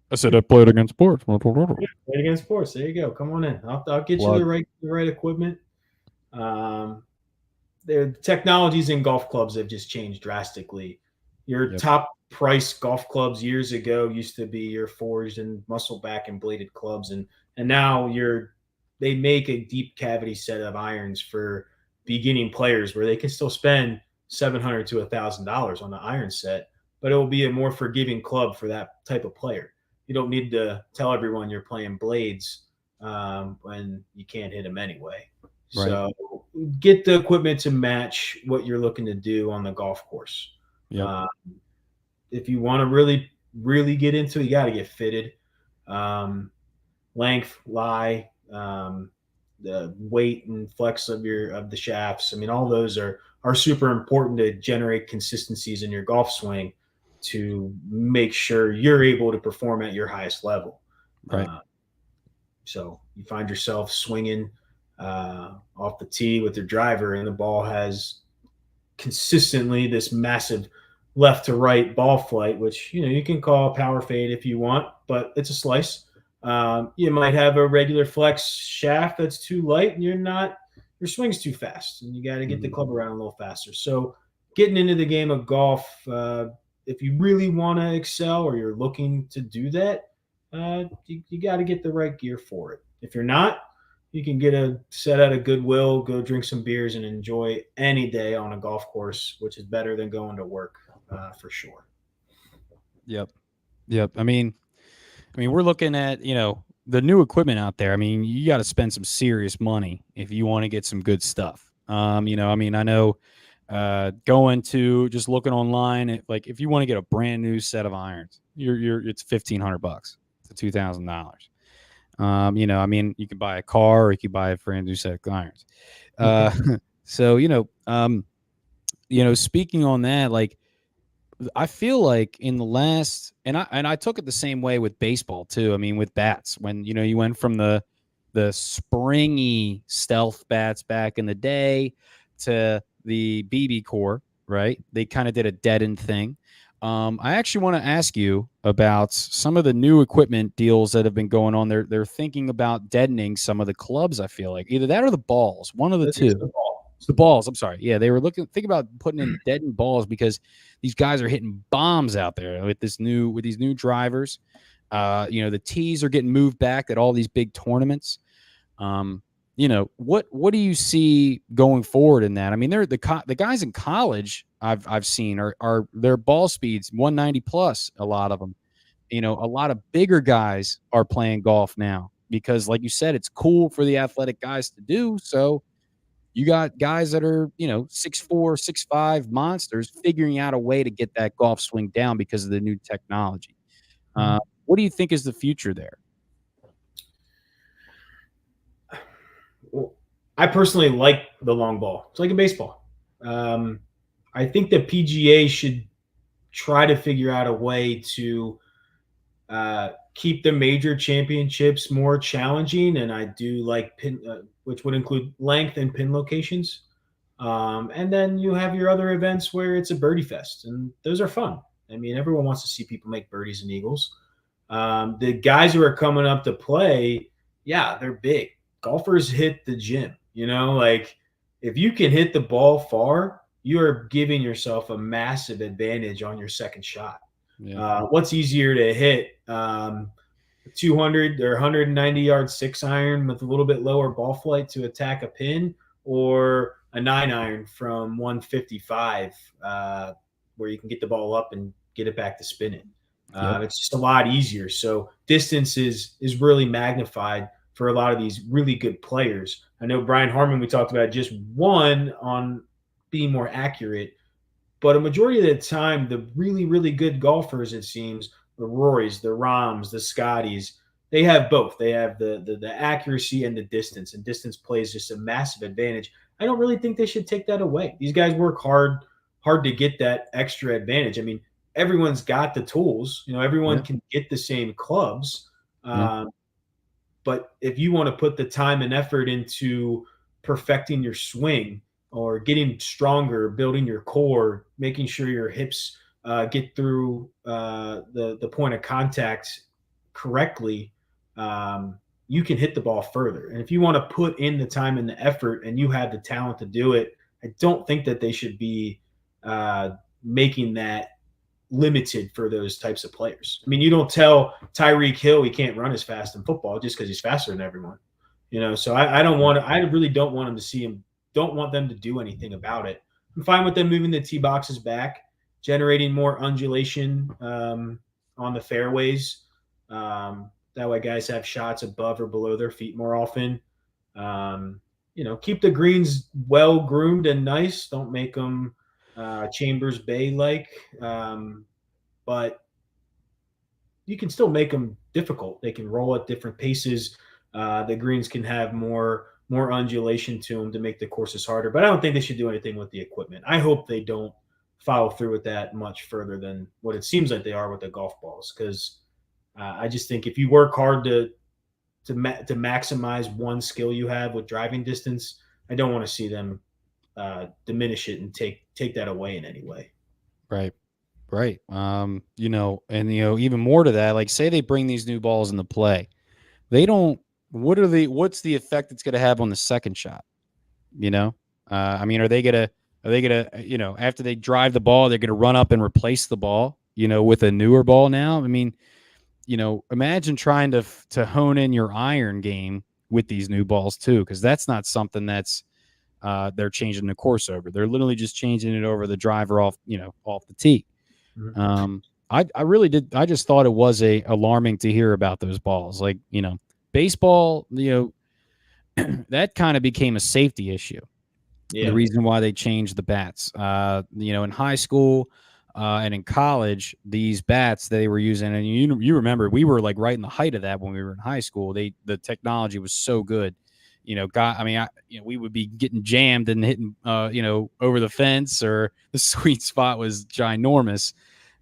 I said I played against sports. Played against sports. There you go. Come on in. I'll get you the right equipment. The technologies in golf clubs have just changed drastically. Your top price golf clubs years ago used to be your forged and muscle back and bladed clubs, and now they make a deep cavity set of irons for beginning players where they can still spend $700 to $1,000 on the iron set, but it will be a more forgiving club for that type of player. You don't need to tell everyone you're playing blades when you can't hit them anyway. Right. So get the equipment to match what you're looking to do on the golf course. Yep. If you want to really, really get into it, you got to get fitted. Length, lie, the weight and flex of the shafts. I mean, all those are super important to generate consistencies in your golf swing to make sure you're able to perform at your highest level. Right. So you find yourself swinging off the tee with your driver, and the ball has consistently this massive left to right ball flight, which you can call a power fade if you want, but it's a slice. You might have a regular flex shaft that's too light, and your swing's too fast, and you got to get the Mhm. club around a little faster. So, getting into the game of golf, if you really want to excel or you're looking to do that, you got to get the right gear for it. If you're not, you can get a set out of Goodwill, go drink some beers, and enjoy any day on a golf course, which is better than going to work for sure. Yep. Yep. I mean, we're looking at, the new equipment out there. I mean, you got to spend some serious money if you want to get some good stuff. I know going to just looking online, like if you want to get a brand new set of irons, it's $1,500 to $2,000. You can buy a car or you can buy a brand new set of irons. Uh, so, speaking on that, like, I feel like in the last, and I took it the same way with baseball too. I mean, with bats, when you went from the springy stealth bats back in the day to the BB core, right? They kind of did a deadened thing. I actually want to ask you about some of the new equipment deals that have been going on. They're thinking about deadening some of the clubs. I feel like either that or the balls, one of the It's the two. ball. It's The the ball. balls, I'm sorry. Yeah, they were think about putting in deadened balls because these guys are hitting bombs out there with these new drivers. The tees are getting moved back at all these big tournaments. What do you see going forward in that? I mean, they're the guys in college I've seen are their ball speeds 190 plus. A lot of them. A lot of bigger guys are playing golf now because, like you said, it's cool for the athletic guys to do. So you got guys that are, 6'4", 6'5" monsters figuring out a way to get that golf swing down because of the new technology. What do you think is the future there? Well, I personally like the long ball. It's like a baseball. Um, I think the PGA should try to figure out a way to keep the major championships more challenging. And I do like pin, which would include length and pin locations. And then you have your other events where it's a birdie fest, and those are fun. I mean, everyone wants to see people make birdies and eagles. The guys who are coming up to play, yeah, they're big. Golfers hit the gym, like if you can hit the ball far, you are giving yourself a massive advantage on your second shot. Yeah. What's easier to hit? 200 or 190-yard 6-iron with a little bit lower ball flight to attack a pin, or a 9-iron from 155 where you can get the ball up and get it back to spinning. Yep. It's just a lot easier. So distance is really magnified for a lot of these really good players. I know Brian Harmon, we talked about, just one on being more accurate, but a majority of the time, the really, really good golfers, it seems, the Rorys, the Rahms, the Scotties, they have both. They have the accuracy and the distance, and distance plays just a massive advantage. I don't really think they should take that away. These guys work hard to get that extra advantage. I mean, everyone's got the tools. Everyone Yeah. can get the same clubs. Yeah. Um, but if you want to put the time and effort into perfecting your swing or getting stronger, building your core, making sure your hips get through the point of contact correctly, you can hit the ball further. And if you want to put in the time and the effort and you have the talent to do it, I don't think that they should be making that limited for those types of players. I mean, you don't tell Tyreek Hill he can't run as fast in football just because he's faster than everyone. So I don't want to. I really don't want him to see him. Don't want them to do anything about it. I'm fine with them moving the tee boxes back, generating more undulation on the fairways. That way, guys have shots above or below their feet more often. Keep the greens well groomed and nice. Don't make them Chambers Bay like, but you can still make them difficult. They can roll at different paces. The greens can have more undulation to them to make the courses harder. But I don't think they should do anything with the equipment. I hope they don't follow through with that much further than what it seems like they are with the golf balls. Because I just think if you work hard to maximize one skill you have with driving distance, I don't want to see them diminish it and take that away in any way. Right. Right. And even more to that, like say they bring these new balls into play. they don't. What's the effect it's going to have on the second shot? You know, I mean, are they gonna after they drive the ball, they're gonna run up and replace the ball, with a newer ball now? I mean, imagine trying to hone in your iron game with these new balls too, because that's not something that's they're changing the course over. They're literally just changing it over the driver off the tee. Um, I really did. I just thought it was alarming to hear about those balls. Like, baseball, that kind of became a safety issue. The Yeah. reason why they changed the bats, in high school and in college, these bats they were using, and you remember we were like right in the height of that when we were in high school. The technology was so good, we would be getting jammed and hitting, over the fence, or the sweet spot was ginormous.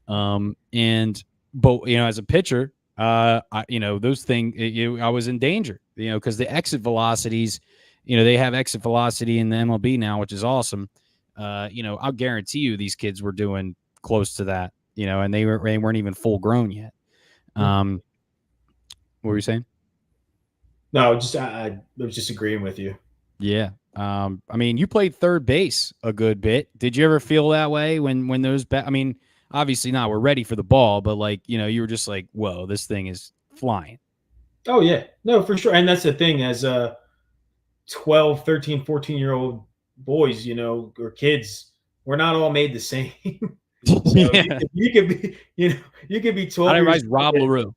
And but as a pitcher, those things, I was in danger, because the exit velocities, they have exit velocity in the MLB now, which is awesome. I'll guarantee you these kids were doing close to that, and they weren't even full grown yet. What were you saying? No, just I was just agreeing with you. Yeah. I mean, you played third base a good bit. Did you ever feel that way when those I mean, obviously not, we're ready for the ball, but like, you were just like, whoa, this thing is flying. Oh yeah, no, for sure. And that's the thing, as 12, 13, 14-year-old boys, or kids, we're not all made the same. So Yeah. you could be, you could be I 12 didn't years realize Rob old. LaRue.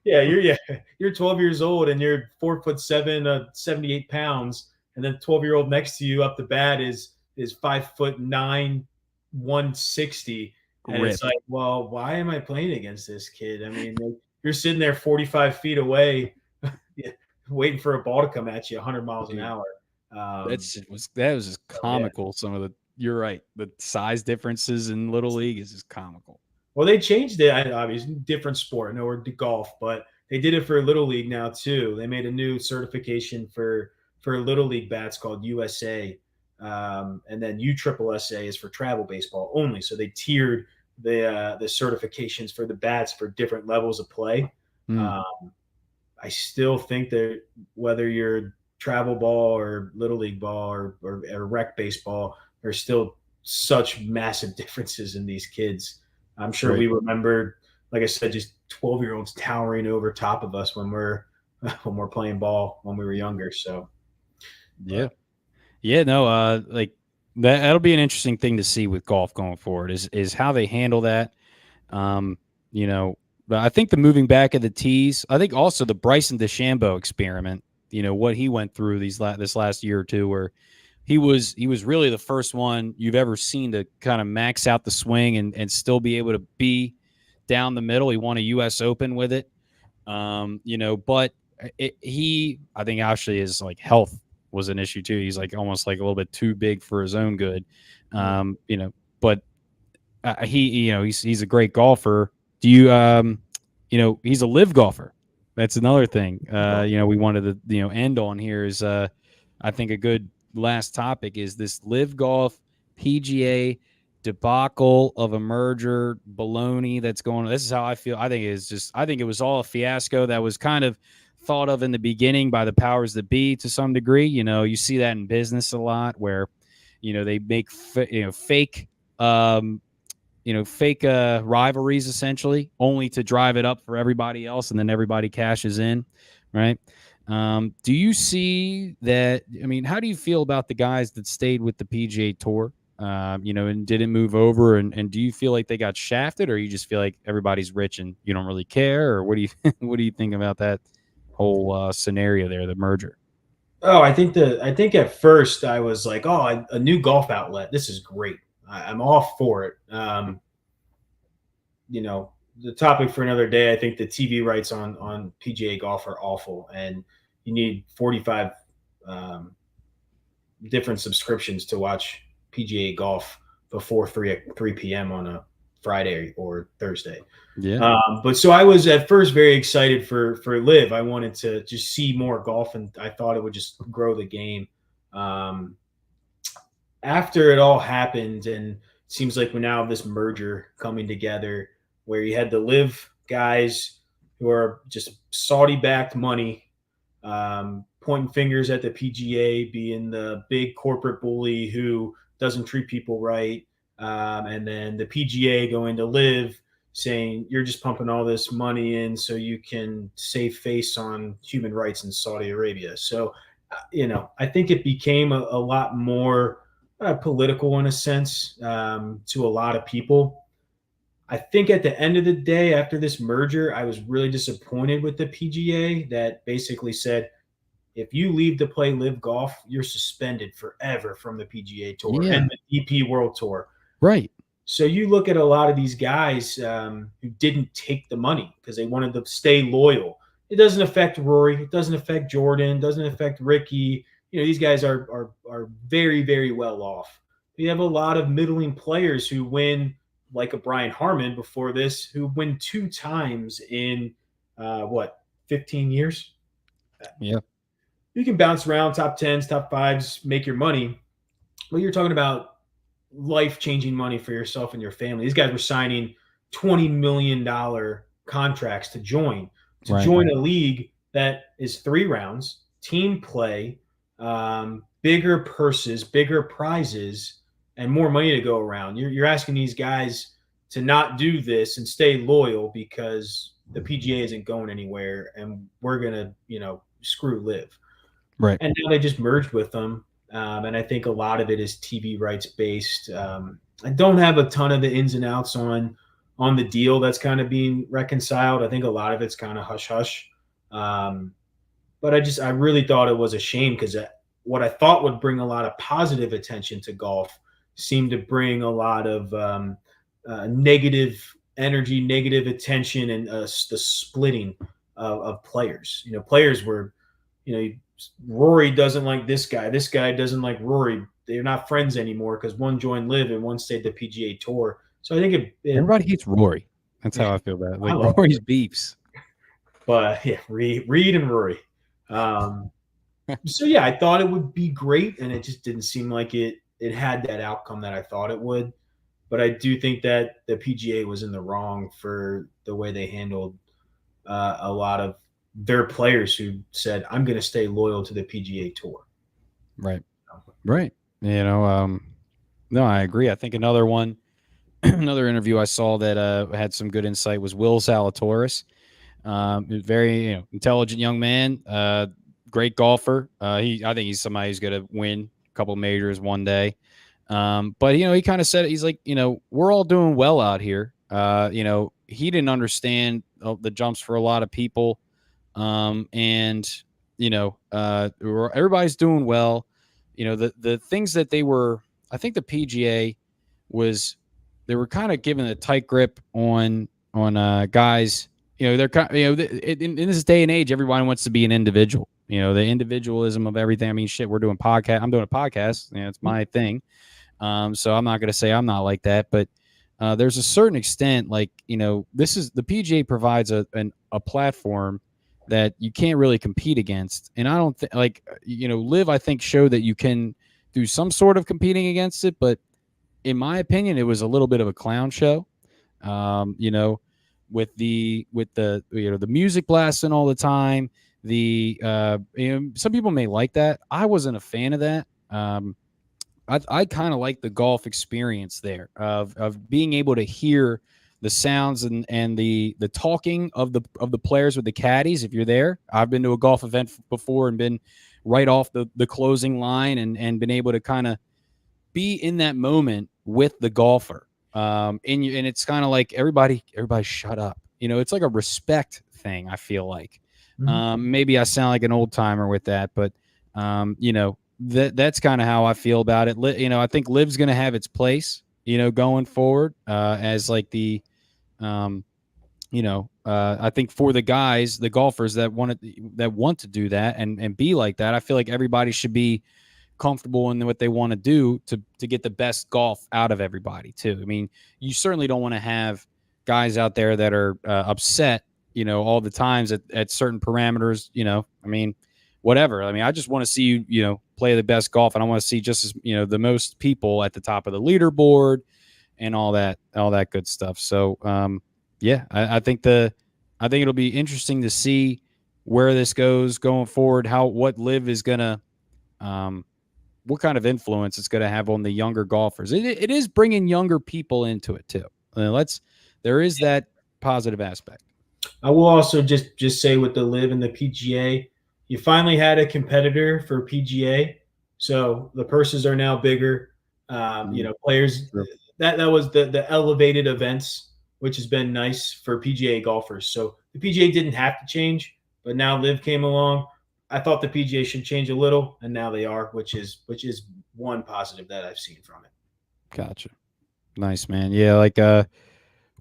You're 12 years old and you're 4'7", 78 pounds, and then 12-year-old next to you up the bat is 5'9", 160. And it's Rip. like, well, why am I playing against this kid? I mean, like, you're sitting there 45 feet away, waiting for a ball to come at you 100 miles an Dude, hour. that was just So yeah. comical. You're right. The size differences in Little League is just comical. Well, they changed it. Obviously, different sport. I know we're golf, but they did it for Little League now too. They made a new certification for Little League bats called USA, and then USSSA is for travel baseball only. So they tiered the certifications for the bats for different levels of play. Hmm. I still think that whether you're travel ball or Little League ball or rec baseball, there's still such massive differences in these kids. I'm sure Right. we remember, like I said, just 12-year-olds towering over top of us when we're when we're playing ball when we were younger. So, Yeah. but Yeah. No. Like that'll be an interesting thing to see with golf going forward. Is how they handle that. Um. You know. But I think the moving back of the tees. I think also the Bryson DeChambeau experiment. What he went through this last year or two, where he was really the first one you've ever seen to kind of max out the swing and still be able to be down the middle. He won a U.S. Open with it. But I think actually his like health was an issue too. He's like almost like a little bit too big for his own good. But he's a great golfer. Do you he's a live golfer. That's another thing. We wanted to end on here is I think a good last topic is this live golf PGA debacle of a merger baloney that's going on. This is how I feel. I think it was all a fiasco that was kind of thought of in the beginning by the powers that be to some degree. You see that in business a lot where they make fake fake rivalries essentially only to drive it up for everybody else, and then everybody cashes in, right? Do you see that? I mean, how do you feel about the guys that stayed with the PGA Tour, and didn't move over? And do you feel like they got shafted, or you just feel like everybody's rich and you don't really care? Or what do you what do you think about that whole scenario there, the merger? oh, I think at first I was like, oh, a new golf outlet. This is great. I'm all for it. The topic for another day. I think the TV rights on PGA golf are awful, and you need 45 um, different subscriptions to watch PGA golf before 3 p.m. on a Friday or Thursday. Yeah. But so I was at first very excited for Live. I wanted to just see more golf, and I thought it would just grow the game. Um, After it all happened, and it seems like we now have this merger coming together where you had the Live guys who are just Saudi backed money pointing fingers at the PGA, being the big corporate bully who doesn't treat people right. And then the PGA going to LIV saying you're just pumping all this money in so you can save face on human rights in Saudi Arabia. So, I think it became a lot more political in a sense to a lot of people. I think at the end of the day, after this merger, I was really disappointed with the PGA that basically said, if you leave to play LIV Golf, you're suspended forever from the PGA Tour Yeah. and the DP World Tour. Right. So you look at a lot of these guys who didn't take the money because they wanted to stay loyal. It doesn't affect Rory. It doesn't affect Jordan. It doesn't affect Ricky. These guys are very, very well off. You have a lot of middling players who win, like a Brian Harmon before this, who win 2 times in 15 years. Yeah. You can bounce around top 10s, top 5s, make your money. Well, you're talking about life-changing money for yourself and your family. These guys were signing $20 million contracts to join a league that is 3 rounds, team play, bigger purses, bigger prizes, and more money to go around. You're asking these guys to not do this and stay loyal because the PGA isn't going anywhere, and we're gonna, screw LIV. Right. And now they just merged with them. And I think a lot of it is TV rights based. I don't have a ton of the ins and outs on the deal that's kind of being reconciled. I think a lot of it's kind of hush hush. But I really thought it was a shame because what I thought would bring a lot of positive attention to golf seemed to bring a lot of negative energy, negative attention, and the splitting of players. Players were, Rory doesn't like this guy. This guy doesn't like Rory. They're not friends anymore because one joined LIV and one stayed the PGA Tour. So I think everybody hates Rory. That's how I feel about it. Like Rory's beefs. But yeah, Reed and Rory. So yeah, I thought it would be great, and it just didn't seem like it had that outcome that I thought it would. But I do think that the PGA was in the wrong for the way they handled a lot of their players who said, I'm going to stay loyal to the PGA Tour. Right. Right. No, I agree. I think another one, another interview I saw that had some good insight was Will Zalatoris. Very intelligent young man, great golfer. I think he's somebody who's going to win a couple majors one day. But he kind of said, he's like, we're all doing well out here. He didn't understand the jumps for a lot of people. Everybody's doing well. The things that I think the PGA they were kind of giving a tight grip on guys. They're kind of, in this day and age, everyone wants to be an individual. The individualism of everything. I mean, shit, we're doing podcast. I'm doing a podcast. It's my thing. So I'm not going to say I'm not like that, but there's a certain extent, like, this is the PGA provides a platform that you can't really compete against. And I don't think LIV, I think, showed that you can do some sort of competing against it. But in my opinion, it was a little bit of a clown show, with the the music blasting all the time. Some people may like that. I wasn't a fan of that. I kind of like the golf experience there of being able to hear the sounds and the talking of the players with the caddies. If you're there, I've been to a golf event before and been right off the closing line and been able to kind of be in that moment with the golfer. And it's kind of like everybody shut up. It's like a respect thing. I feel like maybe I sound like an old timer with that, but that's kind of how I feel about it. I think LIV's going to have its place, going forward, as like the, I think for the guys, the golfers that want to do that and be like that, I feel like everybody should be comfortable in what they want to do to get the best golf out of everybody too. I mean, you certainly don't want to have guys out there that are upset, all the times at certain parameters, I mean, whatever. I mean, I just want to see you, play the best golf, and I want to see just as, the most people at the top of the leaderboard and all that good stuff. So, yeah, I think it'll be interesting to see where this goes going forward, what LIV is gonna, what kind of influence it's going to have on the younger golfers. It is bringing younger people into it too. There is that positive aspect. I will also just say with the LIV and the PGA, you finally had a competitor for PGA, so the purses are now bigger. Players True. that was the elevated events, which has been nice for PGA golfers. So the PGA didn't have to change, but now LIV came along. I thought the PGA should change a little, and now they are, which is one positive that I've seen from it. Gotcha. Nice, man. Yeah, like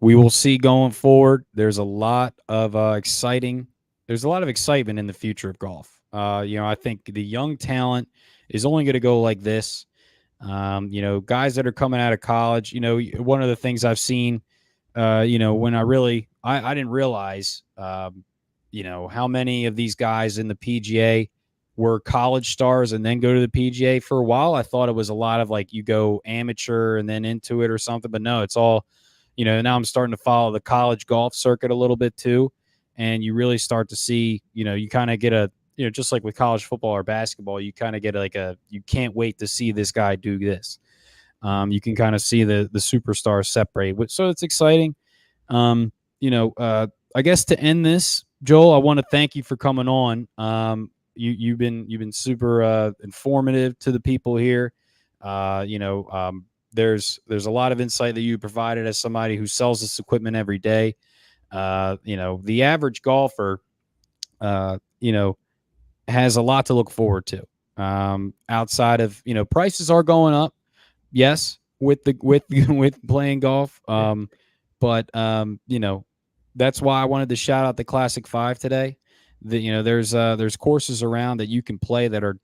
we will see going forward. There's a lot of excitement in the future of golf. I think the young talent is only going to go like this. Guys that are coming out of college, one of the things I've seen, when I didn't realize, how many of these guys in the PGA were college stars and then go to the PGA. For a while, I thought it was a lot of like you go amateur and then into it or something, but no, it's all, now I'm starting to follow the college golf circuit a little bit too. And you really start to see, you kind of get just like with college football or basketball, you kind of get you can't wait to see this guy do this. You can kind of see the superstars separate. So it's exciting. I guess to end this, Joel, I want to thank you for coming on. You've been super informative to the people here. There's a lot of insight that you provided as somebody who sells this equipment every day. The average golfer, has a lot to look forward to. Outside of, prices are going up. Yes, with playing golf. But that's why I wanted to shout out the Classic 5 today. There's courses around that you can play that are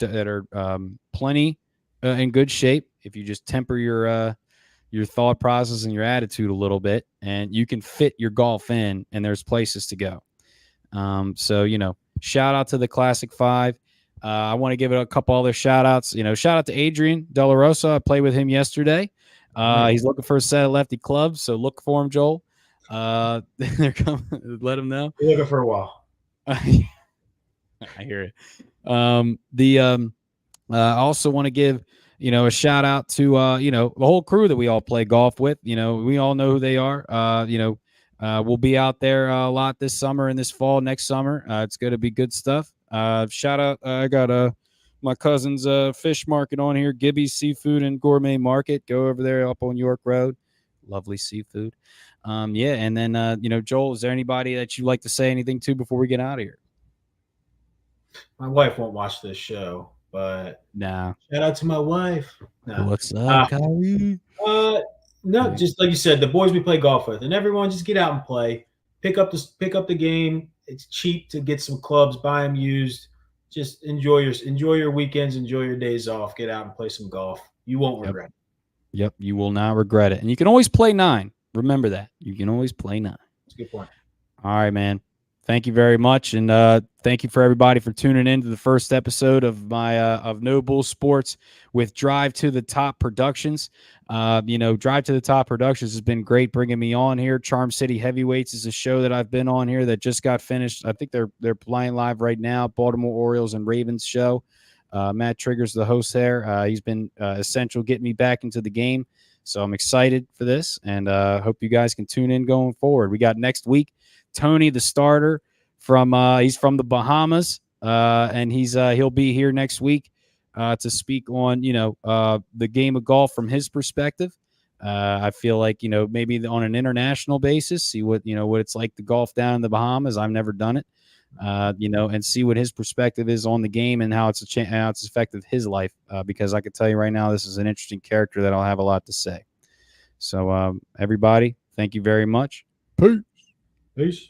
plenty in good shape if you just temper your thought process and your attitude a little bit, and you can fit your golf in, and there's places to go. Shout out to the Classic 5. I want to give it a couple other shout outs. Shout out to Adrian De La Rosa. I played with him yesterday. He's looking for a set of Lefty clubs, so look for him, Joel. They're coming. Let him know. You're looking for a while. I hear it. I also want to give a shout out to the whole crew that we all play golf with. We all know who they are. We'll be out there a lot this summer and this fall, next summer. It's going to be good stuff. Shout out. I got my cousin's fish market on here, Gibby's Seafood and Gourmet Market. Go over there up on York Road. Lovely seafood. And then, Joel, is there anybody that you'd like to say anything to before we get out of here? My wife won't watch this show, but nah. Shout out to my wife. Nah. What's up, Kyrie? No, just like you said, the boys we play golf with, and everyone just get out and play. Pick up the game. It's cheap to get some clubs, buy them used. Just enjoy your weekends, enjoy your days off. Get out and play some golf. You won't regret it. Yep, you will not regret it. And you can always play 9. Remember that. You can always play 9. That's a good point. All right, man. Thank you very much, and thank you for everybody for tuning in to the first episode of my of No Bull Sports with Drive to the Top Productions. Drive to the Top Productions has been great bringing me on here. Charm City Heavyweights is a show that I've been on here that just got finished. I think they're playing live right now. Baltimore Orioles and Ravens show. Matt Trigger's the host there. He's been essential getting me back into the game, so I'm excited for this, and hope you guys can tune in going forward. We got next week Tony, the starter he's from the Bahamas, and he'll be here next week to speak on the game of golf from his perspective. I feel like maybe on an international basis, see what it's like to golf down in the Bahamas. I've never done it, and see what his perspective is on the game and how it's affected his life. Because I can tell you right now, this is an interesting character that I'll have a lot to say. So everybody, thank you very much. Peace. Peace.